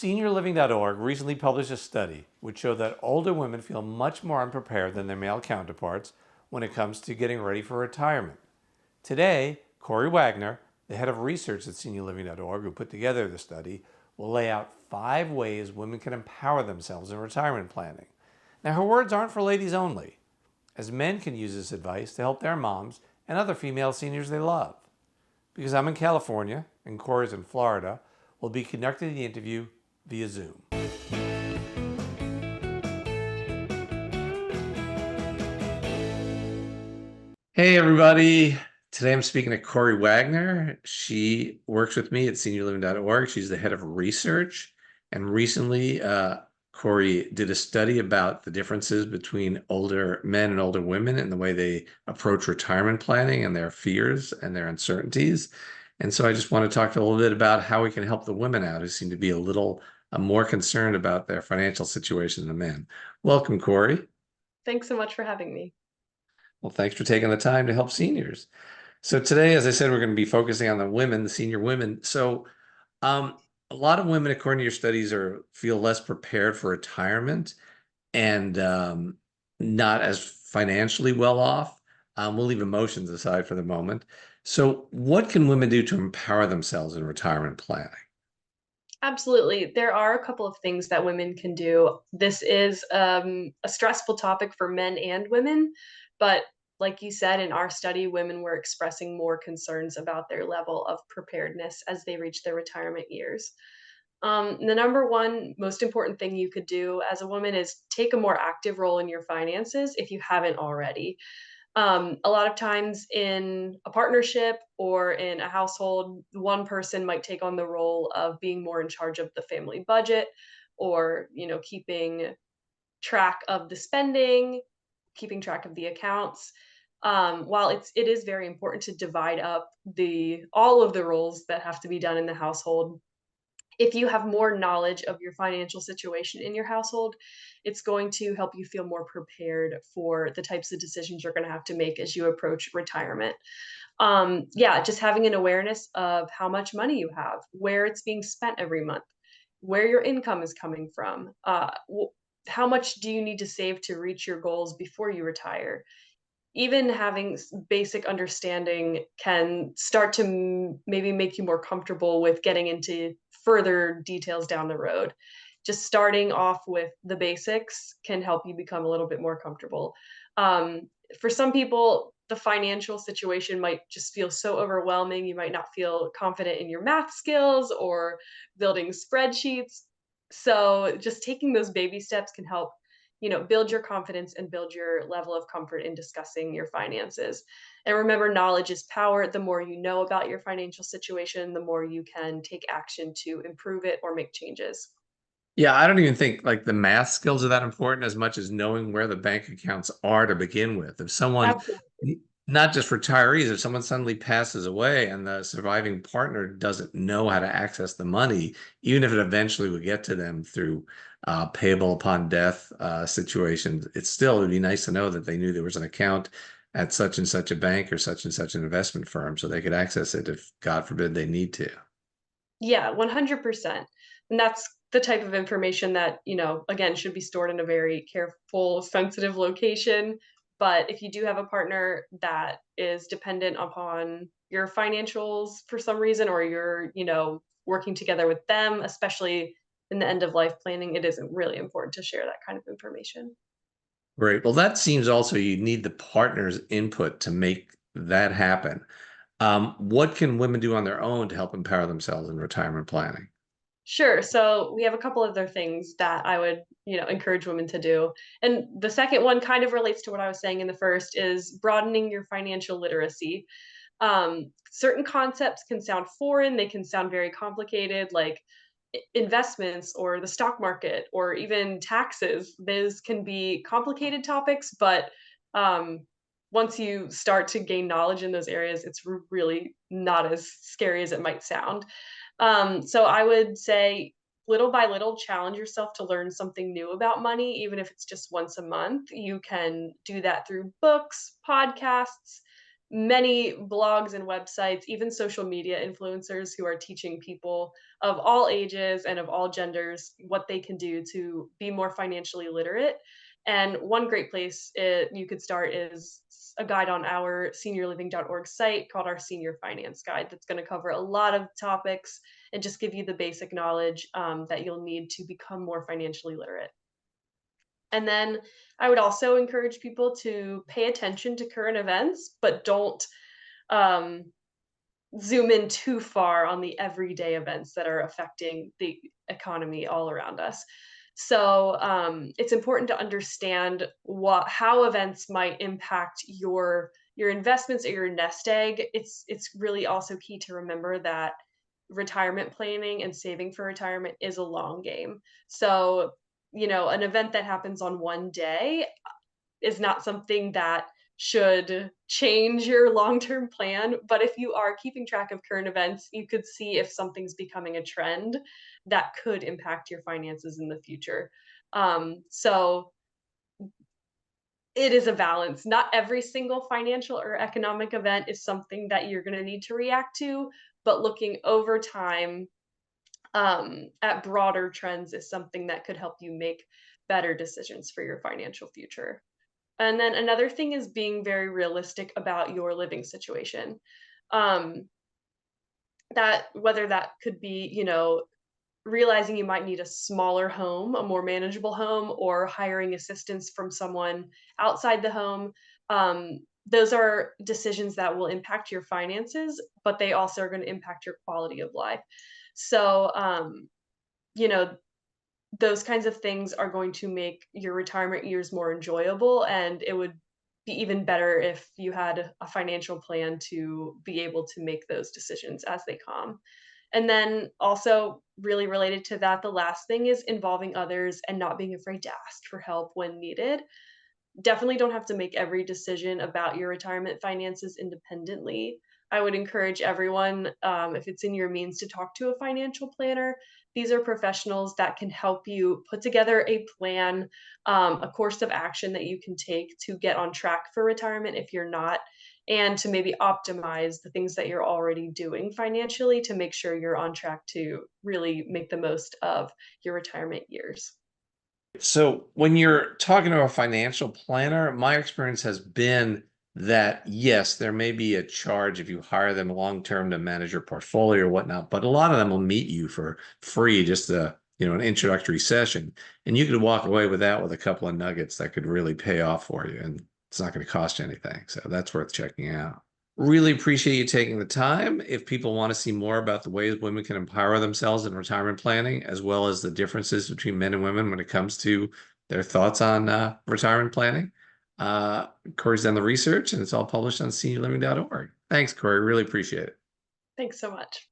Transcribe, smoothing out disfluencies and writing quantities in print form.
SeniorLiving.Org recently published a study which showed that older women feel much more unprepared than their male counterparts when it comes to getting ready for retirement. Today, Corie Wagner, the head of research at SeniorLiving.Org, who put together the study, will lay out 5 ways women can empower themselves in retirement planning. Now, her words aren't for ladies only, as men can use this advice to help their moms and other female seniors they love. Because I'm in California and Corie's in Florida, we'll be conducting the interview via Zoom. Hey, everybody. Today I'm speaking to Corie Wagner. She works with me at SeniorLiving.Org. She's the head of research. And recently, Corie did a study about the differences between older men and older women and the way they approach retirement planning and their fears and their uncertainties. And so I just want to talk a little bit about how we can help the women out who seem to be a little more concerned about their financial situation than the men. Welcome, Corie. Thanks so much for having me. Well, thanks for taking the time to help seniors. So today, as I said, we're going to be focusing on the women, the senior women. So a lot of women, according to your studies, feel less prepared for retirement and not as financially well off. We'll leave emotions aside for the moment. So what can women do to empower themselves in retirement planning? Absolutely. There are a couple of things that women can do. This is a stressful topic for men and women, but like you said, in our study, women were expressing more concerns about their level of preparedness as they reach their retirement years. The number one most important thing you could do as a woman is take a more active role in your finances if you haven't already. A lot of times in a partnership or in a household, one person might take on the role of being more in charge of the family budget or, keeping track of the spending, keeping track of the accounts. While it is very important to divide up the all of the roles that have to be done in the household, if you have more knowledge of your financial situation in your household, it's going to help you feel more prepared for the types of decisions you're going to have to make as you approach retirement. Yeah, just having an awareness of how much money you have, where it's being spent every month, where your income is coming from, how much do you need to save to reach your goals before you retire. Even having basic understanding can start to maybe make you more comfortable with getting into further details down the road. Just starting off with the basics can help you become a little bit more comfortable. For some people, the financial situation might just feel so overwhelming. You might not feel confident in your math skills or building spreadsheets. So, just taking those baby steps can help build your confidence and build your level of comfort in discussing your finances. And remember, knowledge is power. The more you know about your financial situation, the more you can take action to improve it or make changes. Yeah, I don't even think like the math skills are that important as much as knowing where the bank accounts are to begin with. If someone, Absolutely. not just retirees, if someone suddenly passes away and the surviving partner doesn't know how to access the money, even if it eventually would get to them through payable upon death situations, it still would be nice to know that they knew there was an account at such and such a bank or such and such an investment firm so they could access it if, God forbid, they need to. Yeah, 100%. And that's the type of information that, again, should be stored in a very careful, sensitive location. But if you do have a partner that is dependent upon your financials for some reason, or you're, working together with them, especially in the end of life planning, it is really important to share that kind of information. Great. Well, that seems also you need the partner's input to make that happen. What can women do on their own to help empower themselves in retirement planning? Sure. So we have a couple other things that I would, encourage women to do. And the second one kind of relates to what I was saying in the first is broadening your financial literacy. Certain concepts can sound foreign, they can sound very complicated, like investments or the stock market or even taxes. Those can be complicated topics, but once you start to gain knowledge in those areas, it's really not as scary as it might sound. So I would say little by little, challenge yourself to learn something new about money, even if it's just once a month. You can do that through books, podcasts, many blogs and websites, even social media influencers who are teaching people of all ages and of all genders what they can do to be more financially literate. And one great place you could start is a guide on our SeniorLiving.org site called our Senior Finance Guide that's going to cover a lot of topics and just give you the basic knowledge that you'll need to become more financially literate. And then I would also encourage people to pay attention to current events, but don't um, zoom in too far on the everyday events that are affecting the economy all around us. So it's important to understand how events might impact your investments or your nest egg. It's really also key to remember that retirement planning and saving for retirement is a long game. So an event that happens on one day is not something that should change your long-term plan, but if you are keeping track of current events, you could see if something's becoming a trend that could impact your finances in the future. So it is a balance. Not every single financial or economic event is something that you're going to need to react to, but looking over time at broader trends is something that could help you make better decisions for your financial future. And then another thing is being very realistic about your living situation. Um, that whether that could be, realizing you might need a smaller home, a more manageable home, or hiring assistance from someone outside the home. Those are decisions that will impact your finances, but they also are going to impact your quality of life. So, you know, those kinds of things are going to make your retirement years more enjoyable, and it would be even better if you had a financial plan to be able to make those decisions as they come. And then also really related to that, the last thing is involving others and not being afraid to ask for help when needed. Definitely don't have to make every decision about your retirement finances independently. I would encourage everyone, if it's in your means, to talk to a financial planner. These are professionals that can help you put together a plan, a course of action that you can take to get on track for retirement if you're not, and to maybe optimize the things that you're already doing financially to make sure you're on track to really make the most of your retirement years. So when you're talking to a financial planner, my experience has been that yes, there may be a charge if you hire them long term to manage your portfolio or whatnot, but a lot of them will meet you for free, just an introductory session, and you could walk away with that with a couple of nuggets that could really pay off for you, and it's not going to cost you anything. So that's worth checking out. Really appreciate you taking the time. If people want to see more about the ways women can empower themselves in retirement planning, as well as the differences between men and women when it comes to their thoughts on retirement planning, Corey's done the research and it's all published on SeniorLiving.org. Thanks, Corey. Really appreciate it. Thanks so much.